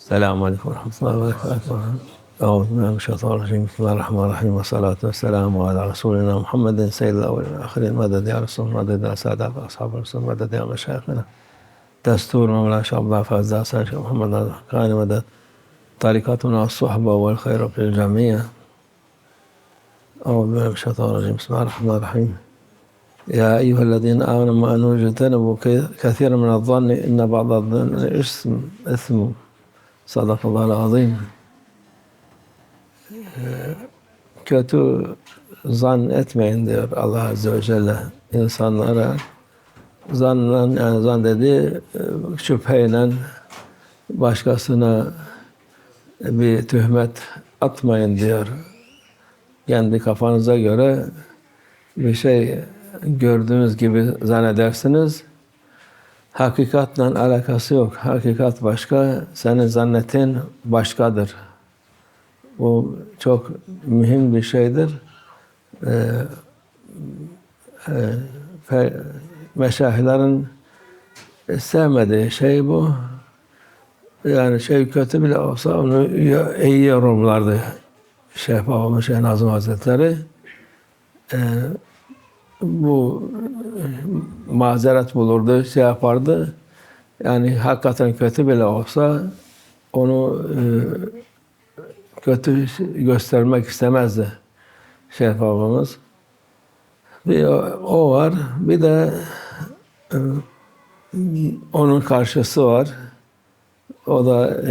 Selamun Aleyküm ve Rahmetullahi ve Berekatuhu. Euzubillahimineşşeytanirracim. Bismillahirrahmanirrahim. Ve salatu ve selamu ala Resulina Muhammedin seyyidil evvelin ve ahirin. Meded ya Resulü, meded ya Sadat ve ashab-ı Resul, meded ya meşayikhina. Destur Mevla Şabla Fazda Sayyid Muhammed Kâni meded. Tarikatuna as-suhba vel hayra fil cemiyye. Euzubillahimineşşeytanirracim. Bismillahirrahmanirrahim. Ya eyyühellezine âmenu mâ'nû cetenibu kethîren minezzanni inne ba'daz-zanni ismun. Sadakallahul azim. Kötü zan etmeyin diyor Allah Azze ve Celle insanlara. Zanla, yani zan dediği şüpheyle başkasına bir töhmet atmayın diyor. Kendi kafanıza göre bir şey gördüğünüz gibi zannedersiniz. Hakikatle alakası yok. Hakikat başka, senin zannettiğin başkadır. Bu çok mühim bir şeydir. Meşayihlerin sevmediği şey bu. Yani şey kötü bile olsa onu iyi yorumlardı. Şeyh Nazım Hazretleri. Bu mazeret bulurdu, şey yapardı. Yani hakikaten kötü bile olsa onu kötü göstermek istemezdi Şeyh babamız. Bir o var, bir de onun karşısı var. O da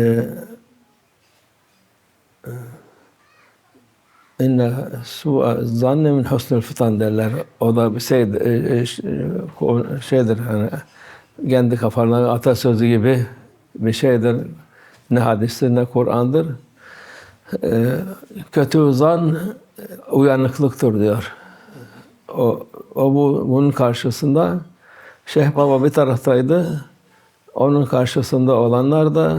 inne su'a zanne min husnul fitan derler. O da bir şeydir hani kendi kafalarına atasözü gibi bir şeydir. Ne hadistir ne Kur'an'dır. Kötü zan uyanıklıktır diyor. Bunun karşısında Şeyh Baba bir taraftaydı. Onun karşısında olanlar da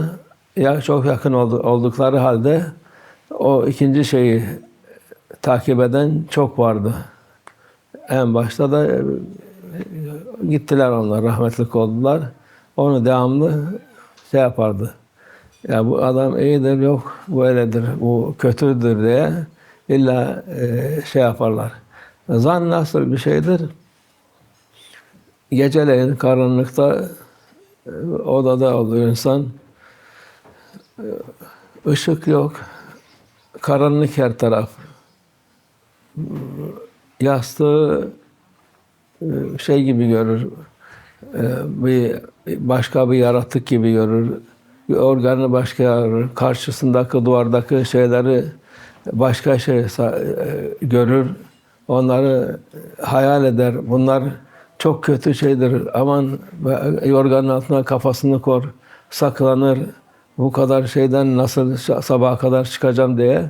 ya çok yakın oldukları halde o ikinci şeyi takip eden çok vardı. En başta da gittiler onlar, rahmetlik oldular. Onu devamlı şey yapardı. Ya bu adam iyidir, yok bu öyledir, bu kötüdür diye illa şey yaparlar. Zan nasıl bir şeydir? Geceleyin karanlıkta odada oluyor insan. Işık yok. Karanlık her taraf. Yastığı şey gibi görür. Başka bir yaratık gibi görür. Bir organı başka görür. Karşısındaki duvardaki şeyleri başka şey görür. Onları hayal eder. Bunlar çok kötü şeydir. Aman yorganın altına kafasını kor. Saklanır. Bu kadar şeyden nasıl sabaha kadar çıkacağım diye.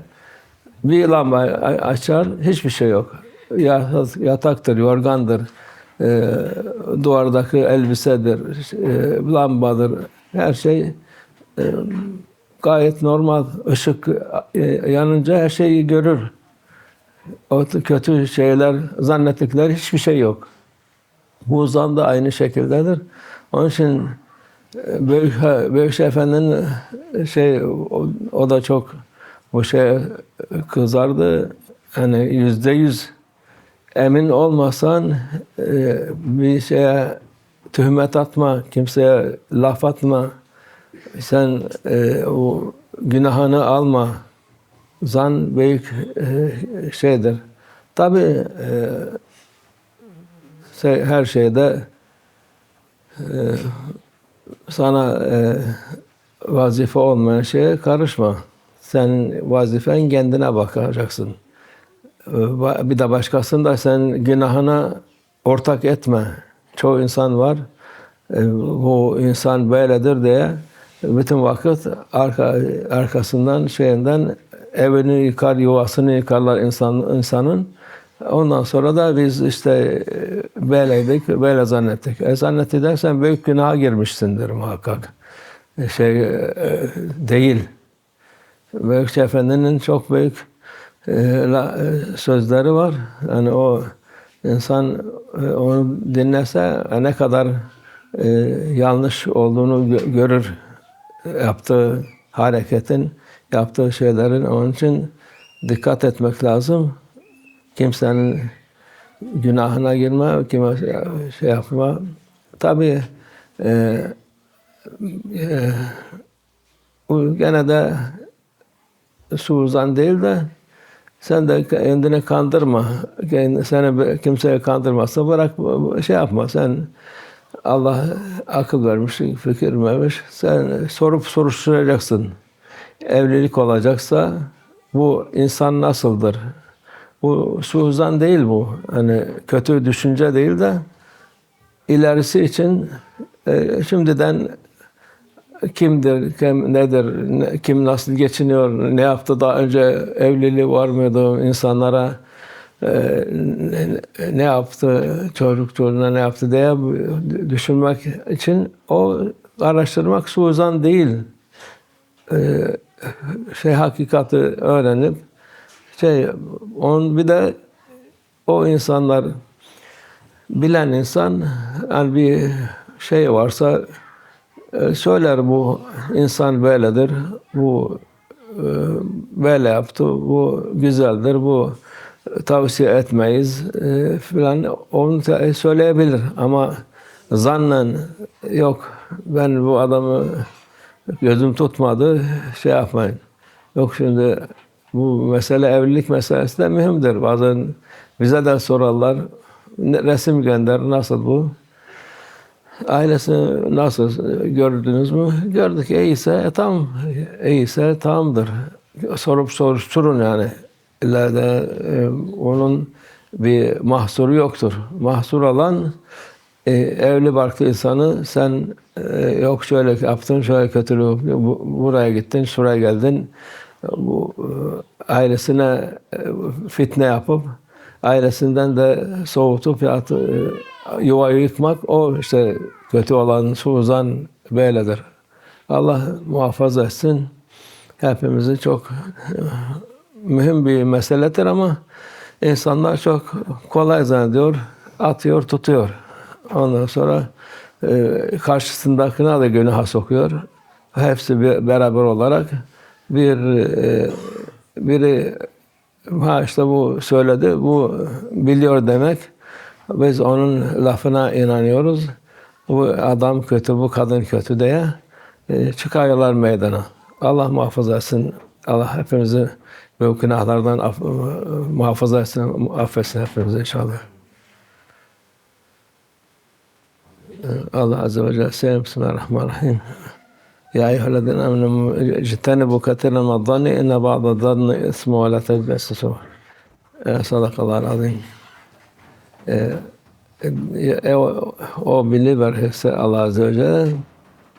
Bir lamba açar, hiçbir şey yok. Yataktır, yorgandır, duvardaki elbisedir, lambadır. Her şey gayet normal. Işık yanınca her şeyi görür. O kötü şeyler, zannettikleri hiçbir şey yok. Bu zan da aynı şekildedir. Onun için Büyük Şeyh Efendi'nin o da çok bu şeye kızardı. Hani %100 emin olmasan bir şeye tühmet atma, kimseye laf atma. Sen o günahını alma. Zan büyük şeydir. Tabii her şeyde sana vazife olmayan şeye karışma. Senin vazifen kendine bakacaksın. Bir de başkasını da sen günahına ortak etme. Çoğu insan var. Bu insan böyledir diye bütün vakit arkasından şeyinden evini yıkar, yuvasını yıkarlar insanın. Ondan sonra da biz işte böyleydik, böyle zannettik. Zannet edersen büyük günaha girmişsindir muhakkak. Değil. Büyük Şeyh Efendi'nin çok büyük sözleri var. Yani o insan onu dinlese ne kadar yanlış olduğunu görür. Yaptığı hareketin, yaptığı şeylerin. Onun için dikkat etmek lazım. Kimsenin günahına girme, kime şey yapma. Tabii bu gene de suuzan değil de sen de kendini kandırma. Seni kimseye kandırmazsa bırak, şey yapma. Sen Allah akıl vermiş, fikir vermiş. Sen sorup soruşturacaksın. Evlilik olacaksa bu insan nasıldır? Bu suuzan değil bu. Hani kötü düşünce değil de ilerisi için şimdiden kimdir, kim nedir, kim nasıl geçiniyor, ne yaptı daha önce, evliliği var mıydı, insanlara ne yaptı, çocuğuna ne yaptı diye düşünmek için o araştırmak suuzan değil. Hakikati öğrenip bir de o insanlar, bilen insan, yani bir şey varsa söyler, bu insan böyledir, bu böyle yaptı, bu güzeldir, bu tavsiye etmeyiz filan, onu söyleyebilir. Ama zannen yok, ben bu adamı gözüm tutmadı, şey yapmayın. Yok, şimdi bu mesele, evlilik meselesi de mühimdir. Bazen bize de sorarlar, resim gönder, nasıl bu? Ailesi nasıl, gördünüz mü? Gördük, iyiyse tamam, iyiyse tamamdır. Sorup soruşturun yani. İleride onun bir mahsuru yoktur. Mahsur olan evli barklı insanı, sen yok şöyle yaptın, şöyle kötülük, buraya gittin, şuraya geldin. Bu ailesine fitne yapıp ailesinden de soğutup yuvayı yıkmak, o işte kötü olan, suuzan böyledir. Allah muhafaza etsin. Hepimizi çok mühim bir meseledir ama insanlar çok kolay zannediyor, atıyor, tutuyor. Ondan sonra karşısındakine de günaha sokuyor. Hepsi beraber olarak biri işte bu söyledi, bu biliyor demek. Biz onun lafına inanıyoruz. Bu adam kötü, bu kadın kötü diye çıkarıyorlar meydana. Allah muhafaza etsin. Allah hepimizi bu günahlardan muhafaza etsin, affetsin hepimizi inşallah. Allah Azze ve Celle, Bismillahirrahmanirrahim. Ya eyyühellezine amenu ictenibu katiran minez-zanni inne ba'dez-zanni ismun ve la tecessüsû. Sadakallahu azim. O believer, Allah Azze ve Celle,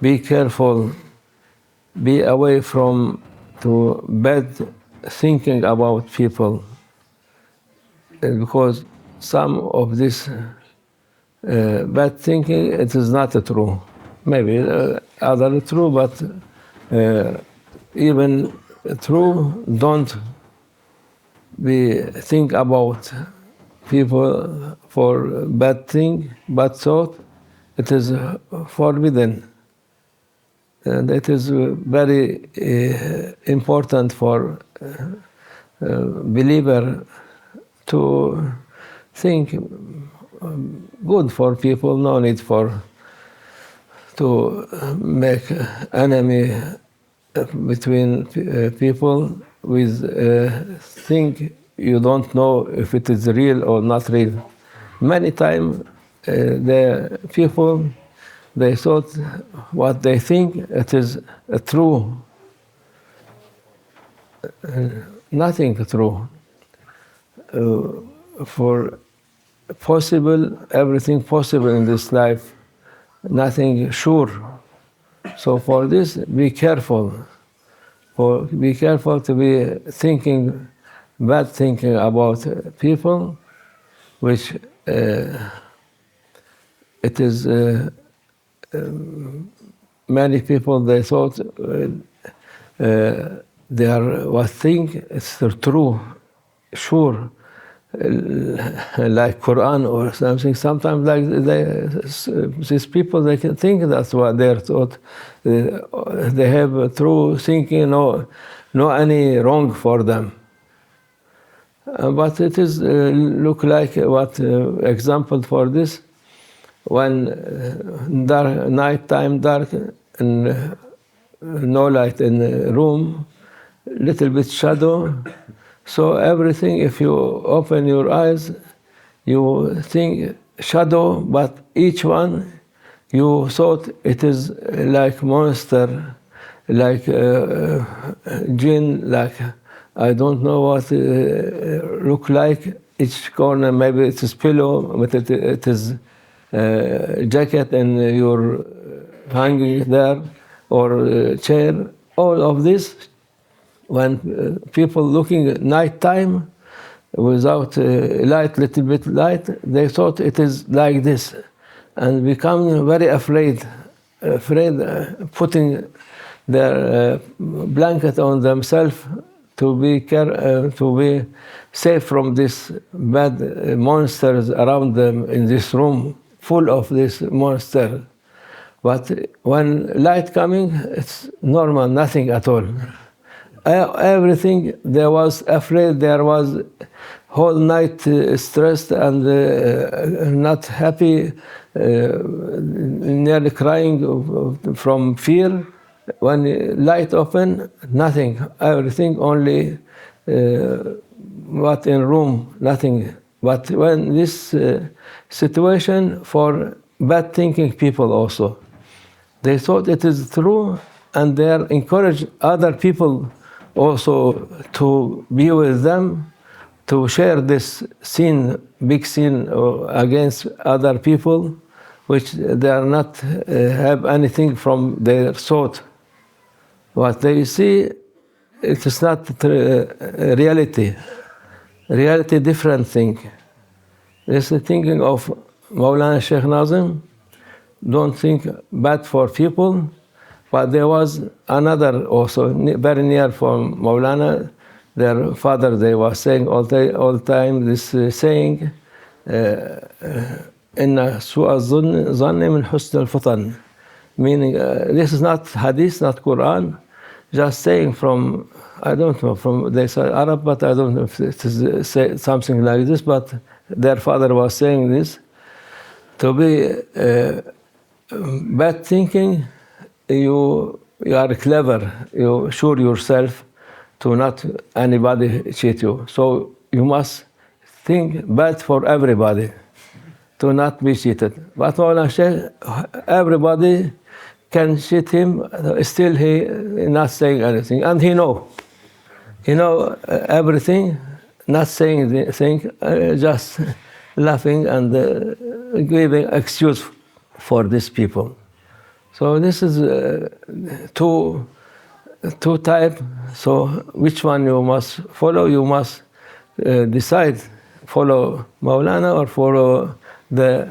be careful, be away from to bad thinking about people, because some of this bad thinking, it is not true. Maybe other true, but even true, don't think about people for bad thing, bad thought. It is forbidden, and it is very important for believer to think good for people. No need to make enemy between people with think you don't know if it is real or not real. Many times the people, they thought what they think it is true. Nothing true. For possible, everything possible in this life, nothing sure. So for this, be careful. Be careful to be thinking, bad thinking about people, which it is many people, they thought they are what think it's true, sure. like Quran or something. Sometimes like these people, they can think that's what they're taught. They have true thinking, no any wrong for them. But it is look like what example for this when night time dark and no light in the room, little bit shadow. So everything, if you open your eyes, you think shadow, but each one you thought it is like monster, like jinn, like I don't know what look like. Each corner, maybe it is pillow, but it is jacket and you're hanging there, or chair. All of this, when people looking at night time without light, little bit light, they thought it is like this, and become very afraid, putting their blanket on themselves to be safe from these bad monsters around them in this room full of this monster. But when light coming, it's normal, nothing at all. Everything, there was afraid, there was whole night stressed and not happy, nearly crying from fear. When light open, nothing, everything only what in room, nothing. But when this situation for bad thinking people also, they thought it is true, and they encourage other people also to be with them, to share this sin, big sin against other people, which they are not have anything from their thought. What they see, it is not reality. Reality, different thing. It's the thinking of Maulana Sheikh Nazim. Don't think bad for people, but there was another also very near from Maulana. Their father, they were saying all the time this saying, "Inna su'a zanni min husn al-futan," meaning this is not hadith, not Quran, just saying from, I don't know, from they say Arab, but I don't know if it is something like this. But their father was saying this to be. Bad thinking, you are clever, you sure yourself to not anybody cheat you. So you must think bad for everybody, to not be cheated. But Maulana Sheikh, everybody can cheat him, still he not saying anything. And he know everything, not saying anything, just laughing and giving excuse for these people. So this is two type. So which one you must follow? You must decide, follow Maulana or follow the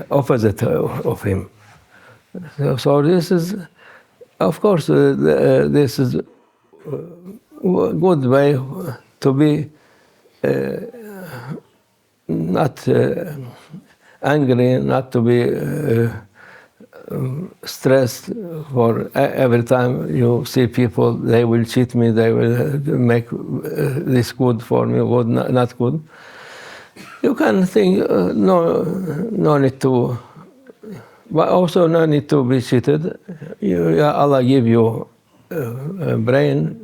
opposite of him. So this is, of course, this is a good way to be not angry, not to be stressed for every time you see people, they will cheat me, they will make this good for me, good, not good. You can think, no need to, but also no need to be cheated. Allah give you a brain,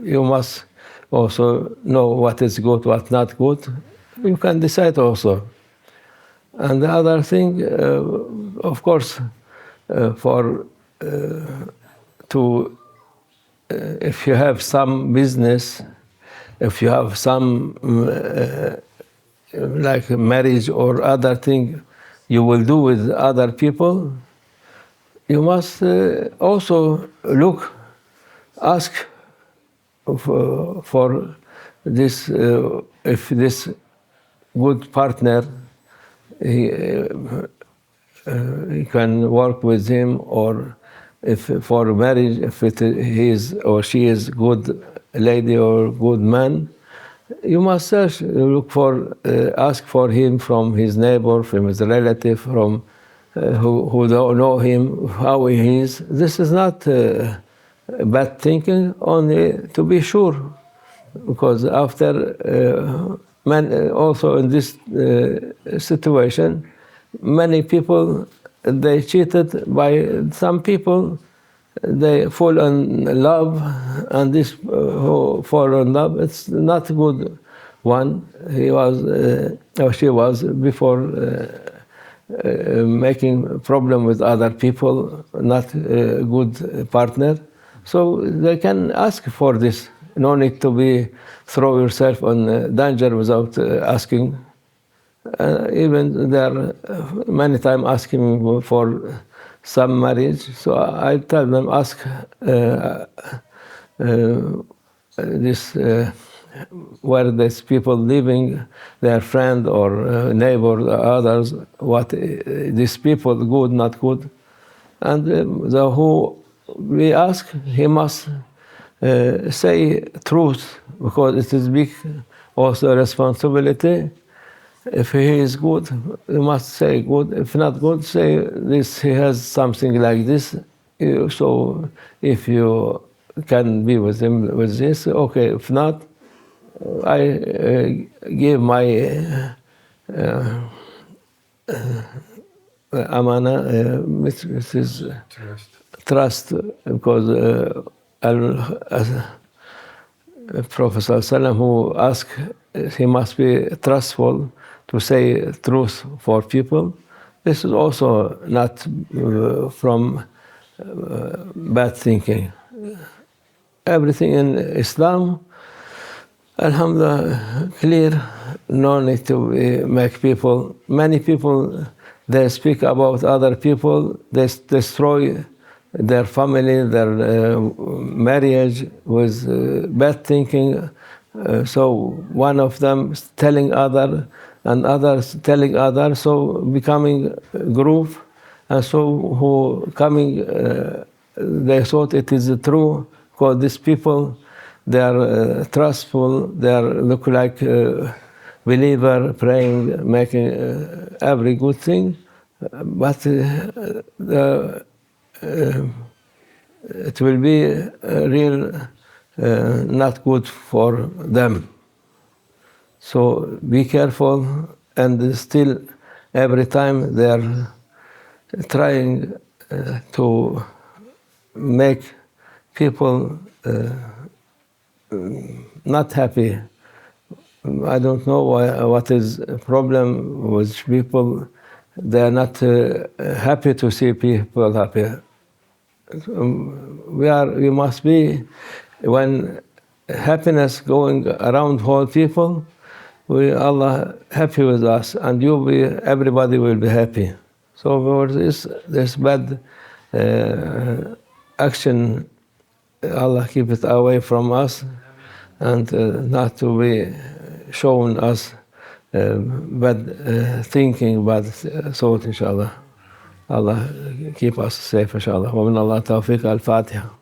you must also know what is good, what not good. You can decide also. And the other thing, of course, if you have some business, if you have some like marriage or other thing you will do with other people, you must also ask for this, if this good partner, he can work with him, or if for marriage, if he is or she is good lady or good man, you must search, look for, ask for him from his neighbor, from his relative, from who don't know him, how he is. This is not bad thinking, only to be sure, because after also in this situation, many people, they cheated by some people. They fall in love, and this who fall in love, it's not a good one. He was, or she was, before making problem with other people, not a good partner. So they can ask for this. No need to be throw yourself on danger without asking. Even there, many times asking for some marriage. So I tell them, ask this where these people living, their friend or neighbor, others, what these people good, not good, and the who we ask, he must say truth, because it is big also responsibility. If he is good, you must say good. If not good, say this. He has something like this. So if you can be with him with this, okay. If not, I give my amana, which is trust, because Prophet ﷺ, who asked, he must be trustful to say truth for people. This is also not from bad thinking. Everything in Islam, alhamdulillah, clear. No need to make people. Many people, they speak about other people. They destroy their family, their marriage with bad thinking. So one of them is telling other, and others telling others, so becoming a group. And so who coming, they thought it is true, because these people, they are trustful, they are look like believer, praying, making every good thing, but it will be real not good for them. So be careful, and still every time they are trying to make people not happy. I don't know what is the problem with people. They are not happy to see people happy. We must be, when happiness going around whole people, Allah happy with us, and everybody will be happy. So for this bad action, Allah keep it away from us, and not to be shown us bad thinking, bad thought, inshallah. Allah keep us safe, inshallah. ومن الله التوفيق. الفاتحة.